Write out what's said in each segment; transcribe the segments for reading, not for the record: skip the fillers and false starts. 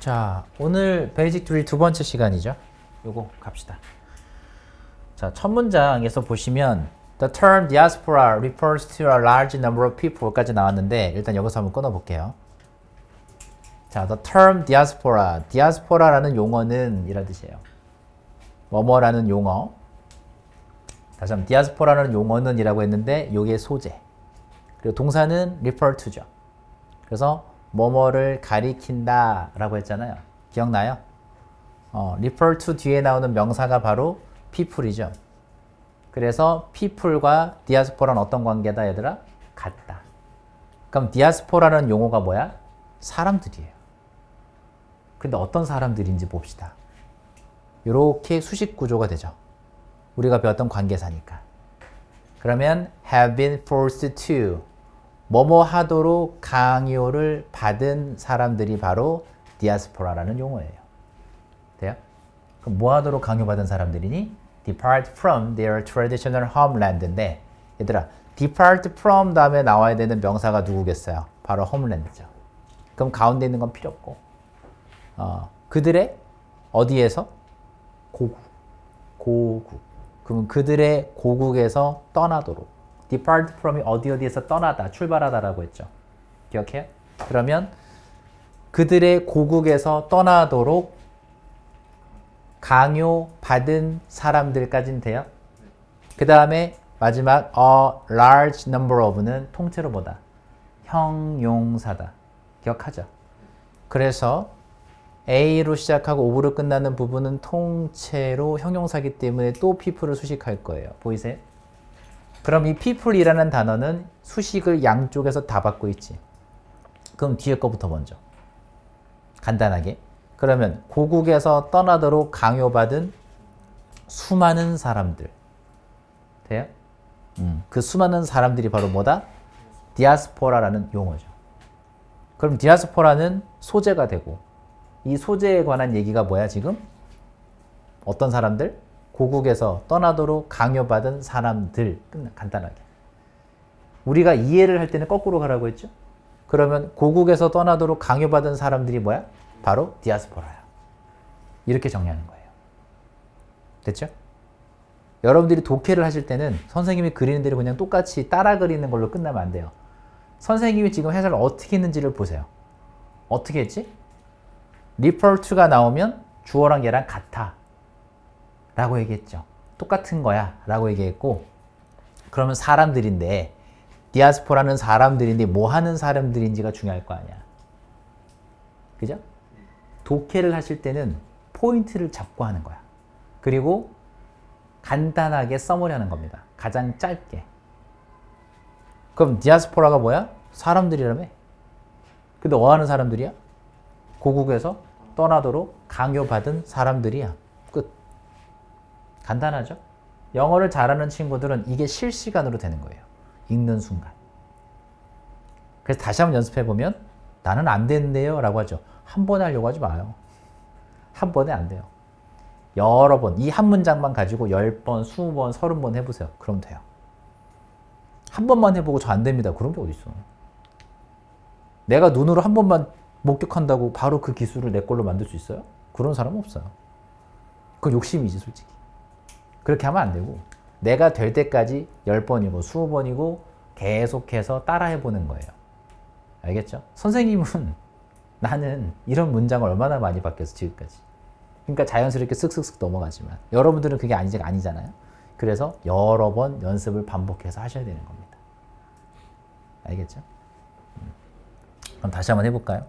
자, 오늘 베이직 드릴 두 번째 시간이죠. 요거 갑시다. 자, 첫 문장에서 보시면 The term diaspora refers to a large number of people까지 나왔는데 일단 여기서 한번 끊어볼게요. 자, the term diaspora, diaspora라는 용어는 이런 뜻이에요. 뭐뭐라는 용어. 다시 한번 diaspora라는 용어는 이라고 했는데 요게 소재. 그리고 동사는 refer to죠. 그래서 뭐뭐를 가리킨다 라고 했잖아요. 기억나요? refer to 뒤에 나오는 명사가 바로 people이죠. 그래서 people과 diaspora는 어떤 관계다 얘들아? 같다. 그럼 diaspora라는 용어가 뭐야? 사람들이에요. 근데 어떤 사람들인지 봅시다. 이렇게 수식 구조가 되죠. 우리가 배웠던 관계사니까. 그러면 have been forced to 뭐뭐 하도록 강요를 받은 사람들이 바로 디아스포라라는 용어예요. 돼요? 그럼 뭐 하도록 강요받은 사람들이니? depart from their traditional homeland인데 얘들아 depart from 다음에 나와야 되는 명사가 누구겠어요? 바로 homeland죠. 그럼 가운데 있는 건 필요 없고 그들의 어디에서? 고국. 그럼 그들의 고국에서 떠나도록 depart from이 어디에서 떠나다, 출발하다라고 했죠. 기억해요? 그러면 그들의 고국에서 떠나도록 강요받은 사람들까지는 돼요. 그 다음에 마지막 a large number of는 통째로 뭐다? 형용사다. 기억하죠? 그래서 A로 시작하고 of로 끝나는 부분은 통째로 형용사기 때문에 또 people을 수식할 거예요. 보이세요? 그럼 이 people이라는 단어는 수식을 양쪽에서 다 받고 있지. 그럼 뒤에 거부터 먼저. 간단하게. 그러면 고국에서 떠나도록 강요받은 수많은 사람들. 돼요? 그 수많은 사람들이 바로 뭐다? 디아스포라라는 용어죠. 그럼 디아스포라는 소재가 되고 이 소재에 관한 얘기가 뭐야 지금? 어떤 사람들? 고국에서 떠나도록 강요받은 사람들. 간단하게. 우리가 이해를 할 때는 거꾸로 가라고 했죠? 그러면 고국에서 떠나도록 강요받은 사람들이 뭐야? 바로 디아스포라야. 이렇게 정리하는 거예요. 됐죠? 여러분들이 독해를 하실 때는 선생님이 그리는 대로 그냥 똑같이 따라 그리는 걸로 끝나면 안 돼요. 선생님이 지금 해설을 어떻게 했는지를 보세요. 어떻게 했지? refer to가 나오면 주어랑 얘랑 같아 라고 얘기했죠. 똑같은 거야 라고 얘기했고 그러면 사람들인데 디아스포라는 사람들인데 뭐 하는 사람들인지가 중요할 거 아니야. 그죠? 독해를 하실 때는 포인트를 잡고 하는 거야. 그리고 간단하게 써머리 하는 겁니다. 가장 짧게. 그럼 디아스포라가 뭐야? 사람들이라며. 근데 뭐 하는 사람들이야? 고국에서 떠나도록 강요받은 사람들이야. 끝. 간단하죠? 영어를 잘하는 친구들은 이게 실시간으로 되는 거예요. 읽는 순간. 그래서 다시 한번 연습해보면 나는 안 되는데요 라고 하죠. 한 번에 하려고 하지 마요. 한 번에 안 돼요. 여러 번, 이 한 문장만 가지고 10번, 20번, 30번 해보세요. 그럼 돼요. 한 번만 해보고 저 안 됩니다. 그런 게 어딨어. 내가 눈으로 한 번만 목격한다고 바로 그 기술을 내 걸로 만들 수 있어요? 그런 사람은 없어요. 그건 욕심이지 솔직히. 그렇게 하면 안 되고 내가 될 때까지 10번이고 20번이고 계속해서 따라해보는 거예요. 알겠죠? 선생님은 나는 이런 문장을 얼마나 많이 바뀌었어 지금까지. 그러니까 자연스럽게 쓱쓱쓱 넘어가지만 여러분들은 그게 아니잖아요. 그래서 여러 번 연습을 반복해서 하셔야 되는 겁니다. 알겠죠? 그럼 다시 한번 해볼까요?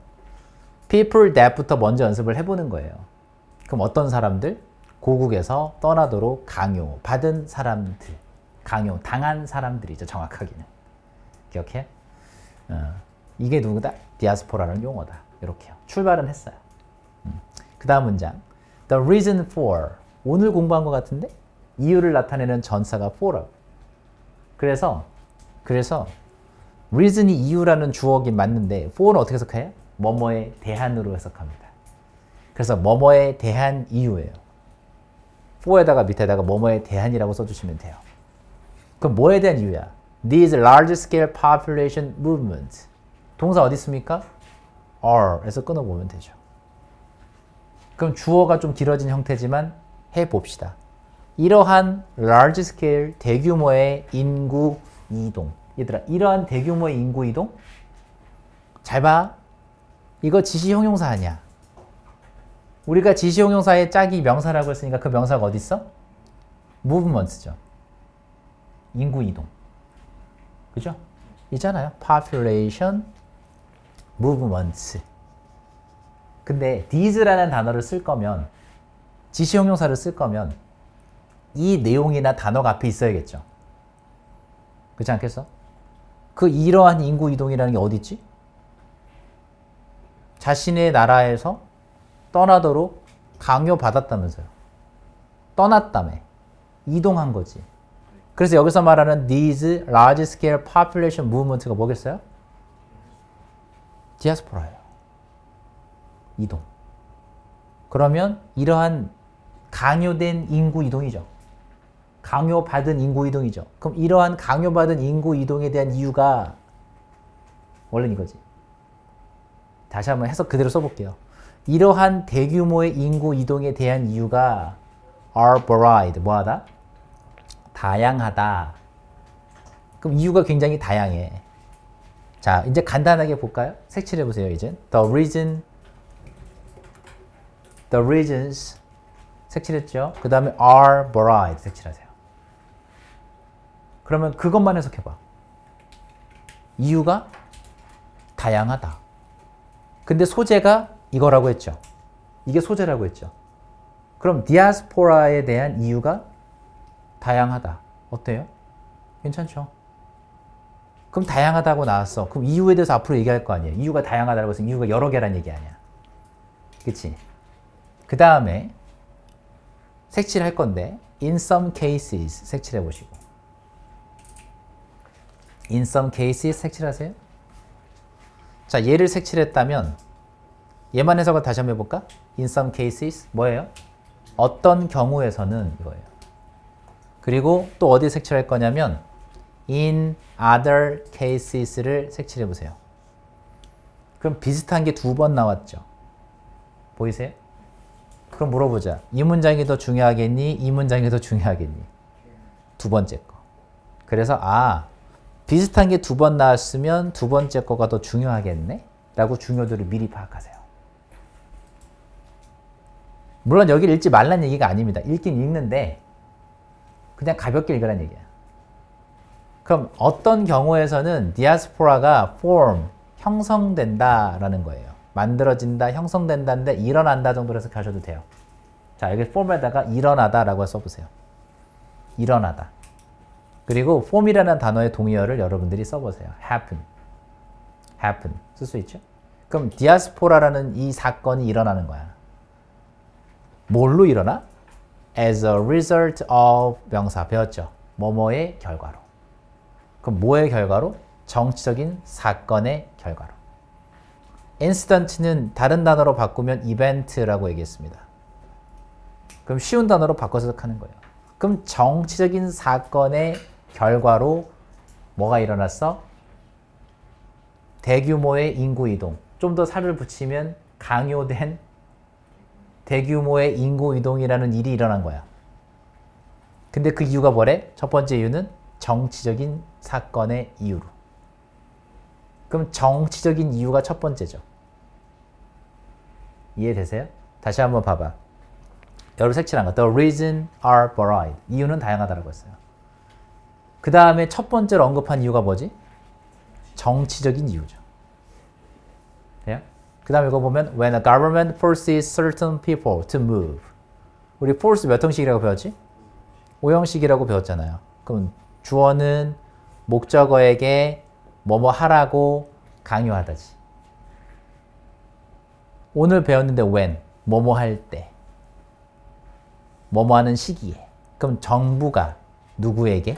people that부터 먼저 연습을 해보는 거예요. 그럼 어떤 사람들? 고국에서 떠나도록 강요받은 사람들. 강요 당한 사람들이죠. 정확하게는. 기억해? 이게 누구다? 디아스포라는 용어다. 이렇게요. 출발은 했어요. 그 다음 문장. The reason for. 오늘 공부한 것 같은데? 이유를 나타내는 전사가 for라고. 그래서 reason이 이유라는 주어긴 맞는데 for는 어떻게 해석해요? 뭐뭐에 대한으로 해석합니다. 그래서 뭐뭐에 대한 이유예요. for에다가 밑에다가 뭐뭐에 대한이라고 써주시면 돼요. 그럼 뭐에 대한 이유야? These large-scale population movements. 동사 어디 있습니까? are에서 끊어보면 되죠. 그럼 주어가 좀 길어진 형태지만 해봅시다. 이러한 large scale 대규모의 인구 이동. 얘들아, 이러한 대규모의 인구 이동? 잘 봐. 이거 지시 형용사 아니야. 우리가 지시 형용사의 짝이 명사라고 했으니까 그 명사가 어디 있어? movements죠. 인구 이동. 그죠? 있잖아요. population movements. 근데 these라는 단어를 쓸 거면 지시 형용사를 쓸 거면 이 내용이나 단어가 앞에 있어야겠죠. 그렇지 않겠어? 그 이러한 인구 이동이라는 게 어디 있지? 자신의 나라에서 떠나도록 강요받았다면서요. 떠났다며. 이동한 거지. 그래서 여기서 말하는 these large scale population movement가 뭐겠어요? 디아스포라예요. 이동. 그러면 이러한 강요된 인구 이동이죠. 강요받은 인구 이동이죠. 그럼 이러한 강요받은 인구 이동에 대한 이유가 원래는 이거지. 다시 한번 해석 그대로 써볼게요. 이러한 대규모의 인구 이동에 대한 이유가 are varied. 뭐하다? 다양하다. 그럼 이유가 굉장히 다양해. 자, 이제 간단하게 볼까요? 색칠해 보세요, 이제. The reasons 색칠했죠? 그 다음에 are varied 색칠하세요. 그러면 그것만 해석해봐. 이유가 다양하다. 근데 소재가 이거라고 했죠. 이게 소재라고 했죠. 그럼 디아스포라에 대한 이유가 다양하다. 어때요? 괜찮죠? 그럼 다양하다고 나왔어. 그럼 이유에 대해서 앞으로 얘기할 거 아니에요. 이유가 다양하다고 해서 이유가 여러 개란 얘기 아니야. 그치? 그 다음에 색칠할 건데 in some cases 색칠해 보시고 in some cases 색칠하세요. 자, 얘를 색칠했다면 얘만 해석을 다시 한번 해볼까? in some cases 뭐예요? 어떤 경우에서는 이거예요. 그리고 또 어디 색칠할 거냐면 in other cases를 색칠해 보세요. 그럼 비슷한 게 두 번 나왔죠. 보이세요? 그럼 물어보자. 이 문장이 더 중요하겠니? 이 문장이 더 중요하겠니? 두 번째 거. 그래서 비슷한 게 두 번 나왔으면 두 번째 거가 더 중요하겠네? 라고 중요도를 미리 파악하세요. 물론 여기를 읽지 말란 얘기가 아닙니다. 읽긴 읽는데 그냥 가볍게 읽으란 얘기야. 그럼 어떤 경우에서는 디아스포라가 form, 형성된다라는 거예요. 만들어진다, 형성된다인데 일어난다 정도로 해석하셔도 돼요. 자, 여기 form에다가 일어나다라고 써보세요. 일어나다. 그리고 form이라는 단어의 동의어를 여러분들이 써보세요. happen. happen. 쓸 수 있죠? 그럼 디아스포라라는 이 사건이 일어나는 거야. 뭘로 일어나? as a result of 명사 배웠죠? 뭐뭐의 결과로. 그럼 뭐의 결과로? 정치적인 사건의 결과로. incident는 다른 단어로 바꾸면 event라고 얘기했습니다. 그럼 쉬운 단어로 바꿔서 하는 거예요. 그럼 정치적인 사건의 결과로 뭐가 일어났어? 대규모의 인구 이동. 좀 더 살을 붙이면 강요된 대규모의 인구 이동이라는 일이 일어난 거야. 근데 그 이유가 뭐래? 첫 번째 이유는 정치적인 사건의 이유로. 그럼 정치적인 이유가 첫 번째죠. 이해되세요? 다시 한번 봐봐. 여러분 색칠한 거. The reasons are varied. 이유는 다양하다고 했어요. 그 다음에 첫 번째로 언급한 이유가 뭐지? 정치적인 이유죠. 돼요? 그 다음에 이거 보면 when a government forces certain people to move. 우리 force 몇 형식이라고 배웠지? 5형식이라고 배웠잖아요. 그럼 주어는 목적어에게 뭐뭐 하라고 강요하다지. 오늘 배웠는데 when, 뭐뭐 할 때, 뭐뭐 하는 시기에. 그럼 정부가 누구에게?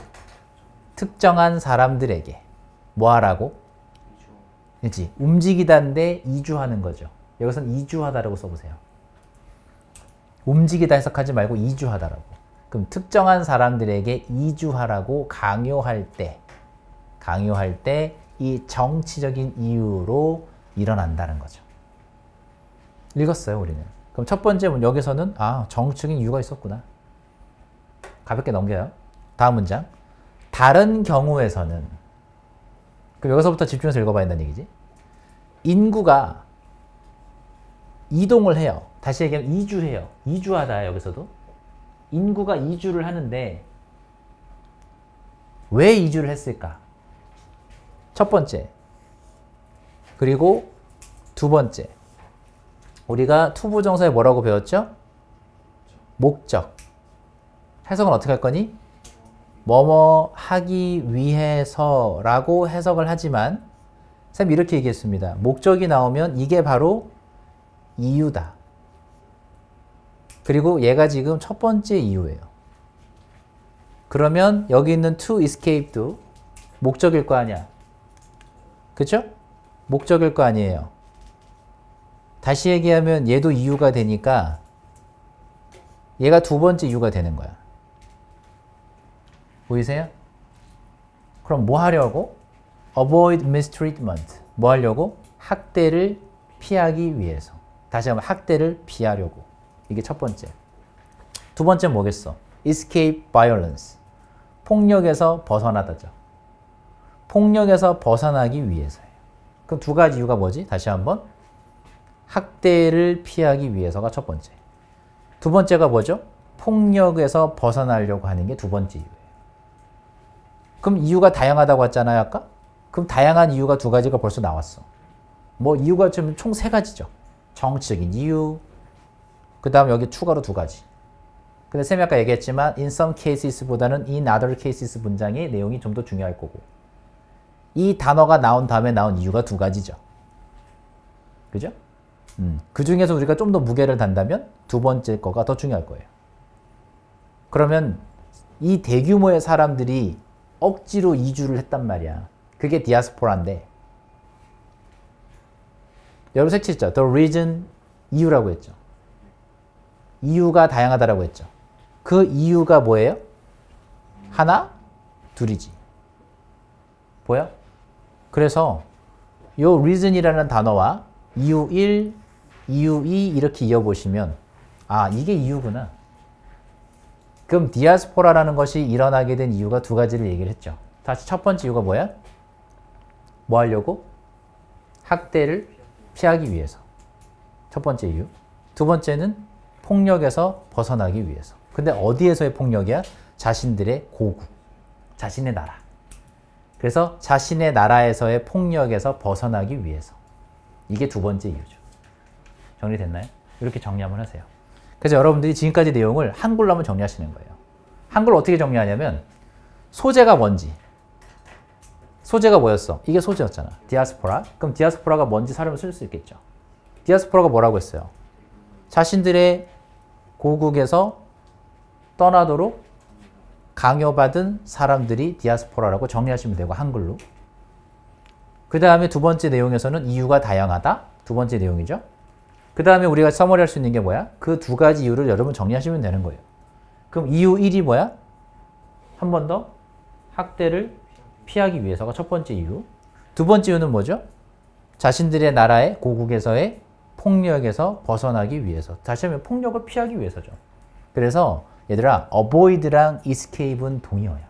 특정한 사람들에게 뭐 하라고? 그렇지? 움직이다인데 이주하는 거죠. 여기서는 이주하다라고 써보세요. 움직이다 해석하지 말고 이주하다라고. 그럼 특정한 사람들에게 이주하라고 강요할 때 이 정치적인 이유로 일어난다는 거죠. 읽었어요, 우리는. 그럼 첫 번째 문 여기서는 정치적인 이유가 있었구나. 가볍게 넘겨요. 다음 문장. 다른 경우에서는 그럼 여기서부터 집중해서 읽어봐야 한다는 얘기지. 인구가 이동을 해요. 다시 얘기하면 이주해요. 이주하다 여기서도. 인구가 이주를 하는데 왜 이주를 했을까? 첫 번째. 그리고 두 번째. 우리가 투부정사에 뭐라고 배웠죠? 목적. 해석은 어떻게 할 거니? 뭐뭐 하기 위해서라고 해석을 하지만 쌤 이렇게 얘기했습니다. 목적이 나오면 이게 바로 이유다. 그리고 얘가 지금 첫 번째 이유예요. 그러면 여기 있는 to escape도 목적일 거 아니야. 그쵸? 목적일 거 아니에요. 다시 얘기하면 얘도 이유가 되니까 얘가 두 번째 이유가 되는 거야. 보이세요? 그럼 뭐 하려고? avoid mistreatment. 뭐 하려고? 학대를 피하기 위해서. 다시 한번 학대를 피하려고. 이게 첫 번째. 두 번째 뭐겠어? escape violence. 폭력에서 벗어나다죠. 폭력에서 벗어나기 위해서예요. 그럼 두 가지 이유가 뭐지? 다시 한번. 학대를 피하기 위해서가 첫 번째. 두 번째가 뭐죠? 폭력에서 벗어나려고 하는 게 두 번째 이유예요. 그럼 이유가 다양하다고 했잖아요, 아까? 그럼 다양한 이유가 두 가지가 벌써 나왔어. 뭐 이유가 총 세 가지죠. 정치적인 이유, 그 다음 여기 추가로 두 가지. 근데 쌤이 아까 얘기했지만 in some cases보다는 in other cases 문장의 내용이 좀 더 중요할 거고 이 단어가 나온 다음에 나온 이유가 두 가지죠. 그죠? 그 중에서 우리가 좀 더 무게를 단다면 두 번째 거가 더 중요할 거예요. 그러면 이 대규모의 사람들이 억지로 이주를 했단 말이야. 그게 디아스포라인데 여러분 색칠했죠? The reason, 이유라고 했죠. 이유가 다양하다라고 했죠. 그 이유가 뭐예요? 하나, 둘이지. 보여? 그래서 요 reason이라는 단어와 이유 1, 이유 2 이렇게 이어보시면 이게 이유구나. 그럼 디아스포라라는 것이 일어나게 된 이유가 두 가지를 얘기를 했죠. 다시 첫 번째 이유가 뭐야? 뭐 하려고? 학대를 피하기 위해서. 첫 번째 이유. 두 번째는 폭력에서 벗어나기 위해서. 근데 어디에서의 폭력이야? 자신들의 고국, 자신의 나라. 그래서 자신의 나라에서의 폭력에서 벗어나기 위해서. 이게 두 번째 이유죠. 정리됐나요? 이렇게 정리 한번 하세요. 그래서 여러분들이 지금까지 내용을 한글로 한번 정리하시는 거예요. 한글로 어떻게 정리하냐면 소재가 뭔지. 소재가 뭐였어? 이게 소재였잖아. 디아스포라. 그럼 디아스포라가 뭔지 사람을 쓸 수 있겠죠. 디아스포라가 뭐라고 했어요? 자신들의 고국에서 떠나도록 강요받은 사람들이 디아스포라라고 정리하시면 되고 한글로. 그 다음에 두 번째 내용에서는 이유가 다양하다. 두 번째 내용이죠. 그 다음에 우리가 서머리할 수 있는 게 뭐야? 그 두 가지 이유를 여러분 정리하시면 되는 거예요. 그럼 이유 1이 뭐야? 한 번 더 학대를 피하기 위해서가 첫 번째 이유. 두 번째 이유는 뭐죠? 자신들의 나라의 고국에서의 폭력에서 벗어나기 위해서. 다시 하면 폭력을 피하기 위해서죠. 그래서 얘들아 avoid랑 escape은 동의어야.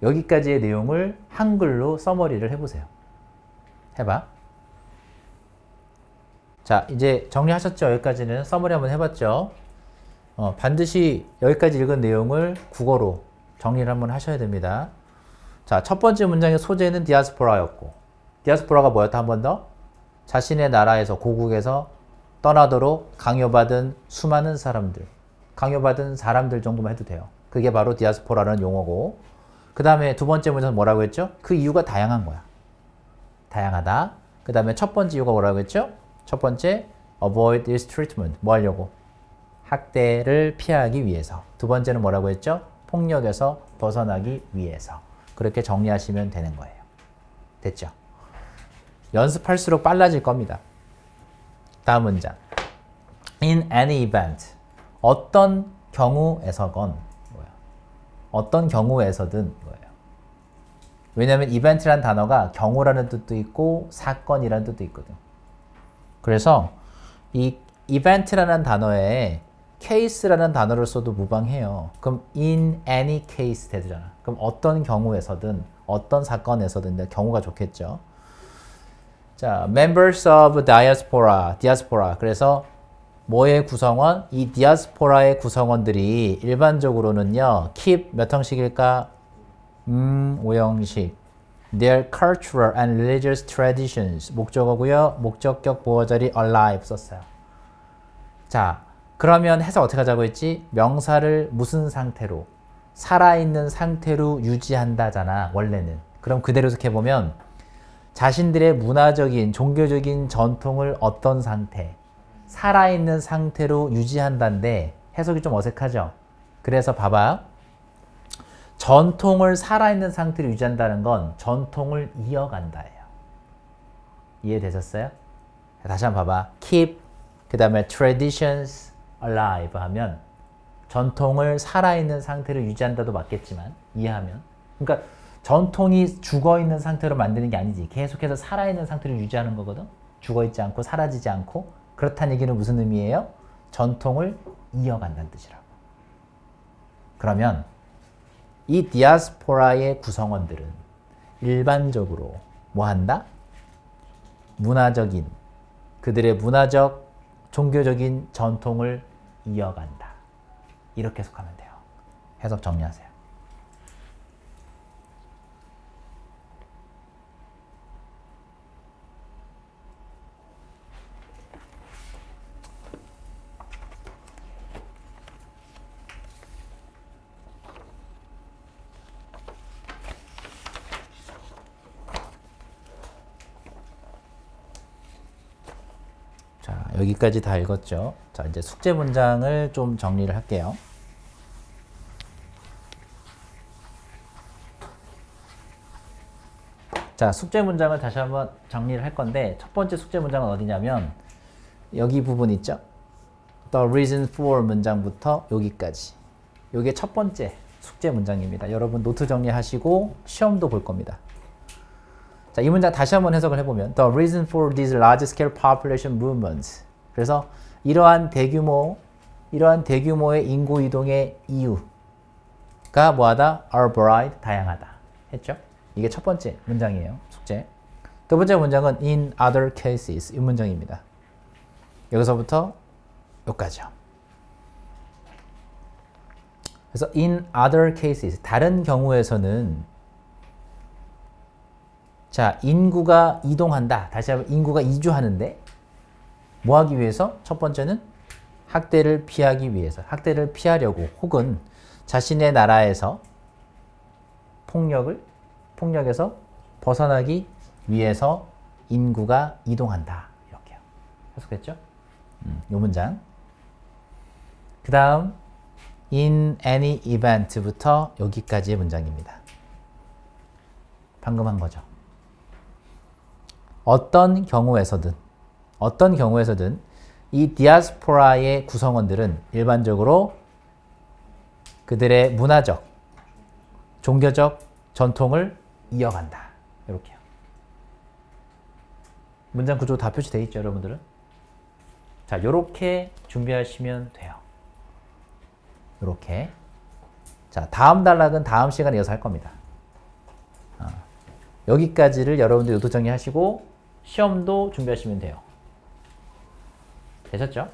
여기까지의 내용을 한글로 서머리를 해보세요. 해봐. 자, 이제 정리하셨죠? 여기까지는 서머리 한번 해봤죠? 반드시 여기까지 읽은 내용을 국어로 정리를 한번 하셔야 됩니다. 자, 첫 번째 문장의 소재는 디아스포라였고, 디아스포라가 뭐였다? 한 번 더? 자신의 나라에서, 고국에서 떠나도록 강요받은 수많은 사람들, 강요받은 사람들 정도만 해도 돼요. 그게 바로 디아스포라라는 용어고, 그 다음에 두 번째 문장은 뭐라고 했죠? 그 이유가 다양한 거야. 다양하다. 그 다음에 첫 번째 이유가 뭐라고 했죠? 첫 번째, avoid mistreatment. 뭐 하려고? 학대를 피하기 위해서. 두 번째는 뭐라고 했죠? 폭력에서 벗어나기 위해서. 그렇게 정리하시면 되는 거예요. 됐죠? 연습할수록 빨라질 겁니다. 다음 문장. In any event. 어떤 경우에서건 뭐야? 어떤 경우에서든 뭐예요? 왜냐하면 event라는 단어가 경우라는 뜻도 있고 사건이라는 뜻도 있거든. 그래서 이 event라는 단어에 case라는 단어를 써도 무방해요. 그럼 in any case 되잖아. 그럼 어떤 경우에서든 어떤 사건에서든 경우가 좋겠죠. 자, members of diaspora. 그래서 뭐의 구성원? 이 디아스포라의 구성원들이 일반적으로는요. keep 몇 형식일까? 5형식. Their cultural and religious traditions. 목적어고요. 목적격 보어자리 alive 썼어요. 자, 그러면 해석 어떻게 하자고 했지? 명사를 무슨 상태로? 살아있는 상태로 유지한다잖아, 원래는. 그럼 그대로 해석해보면 자신들의 문화적인, 종교적인 전통을 어떤 상태? 살아있는 상태로 유지한다인데 해석이 좀 어색하죠? 그래서 봐봐. 전통을 살아있는 상태로 유지한다는 건 전통을 이어간다예요. 이해되셨어요? 다시 한번 봐봐. keep, 그 다음에 traditions alive 하면 전통을 살아있는 상태로 유지한다도 맞겠지만 이해하면 그러니까 전통이 죽어있는 상태로 만드는 게 아니지. 계속해서 살아있는 상태로 유지하는 거거든. 죽어있지 않고 사라지지 않고. 그렇다는 얘기는 무슨 의미예요? 전통을 이어간다는 뜻이라고. 그러면 이 디아스포라의 구성원들은 일반적으로 뭐 한다? 문화적인, 그들의 문화적, 종교적인 전통을 이어간다. 이렇게 해석하면 돼요. 해석 정리하세요. 자, 여기까지 다 읽었죠? 자, 이제 숙제 문장을 좀 정리를 할게요. 자, 숙제 문장을 다시 한번 정리를 할 건데 첫 번째 숙제 문장은 어디냐면 여기 부분 있죠? The reason for 문장부터 여기까지. 이게 첫 번째 숙제 문장입니다. 여러분 노트 정리하시고 시험도 볼 겁니다. 자, 이 문장 다시 한번 해석을 해보면 The reason for these large-scale population movements. 그래서 이러한 대규모의 인구 이동의 이유가 뭐하다? are varied, 다양하다. 했죠? 이게 첫 번째 문장이에요. 숙제. 두 번째 문장은 in other cases. 이 문장입니다. 여기서부터 여기까지요. 그래서 in other cases. 다른 경우에서는 자, 인구가 이동한다. 다시 한번 인구가 이주하는데 뭐 하기 위해서? 첫 번째는 학대를 피하기 위해서. 학대를 피하려고 혹은 자신의 나라에서 폭력에서 벗어나기 위해서 인구가 이동한다. 이렇게요. 해석됐죠? 이 문장. 그 다음 in any event부터 여기까지의 문장입니다. 방금 한 거죠. 어떤 경우에서든 이 디아스포라의 구성원들은 일반적으로 그들의 문화적, 종교적 전통을 이어간다. 이렇게요. 문장 구조 다 표시되어 있죠, 여러분들은? 자, 이렇게 준비하시면 돼요. 이렇게. 자, 다음 단락은 다음 시간에 이어서 할 겁니다. 여기까지를 여러분들 노트 정리하시고 시험도 준비하시면 돼요. 되셨죠?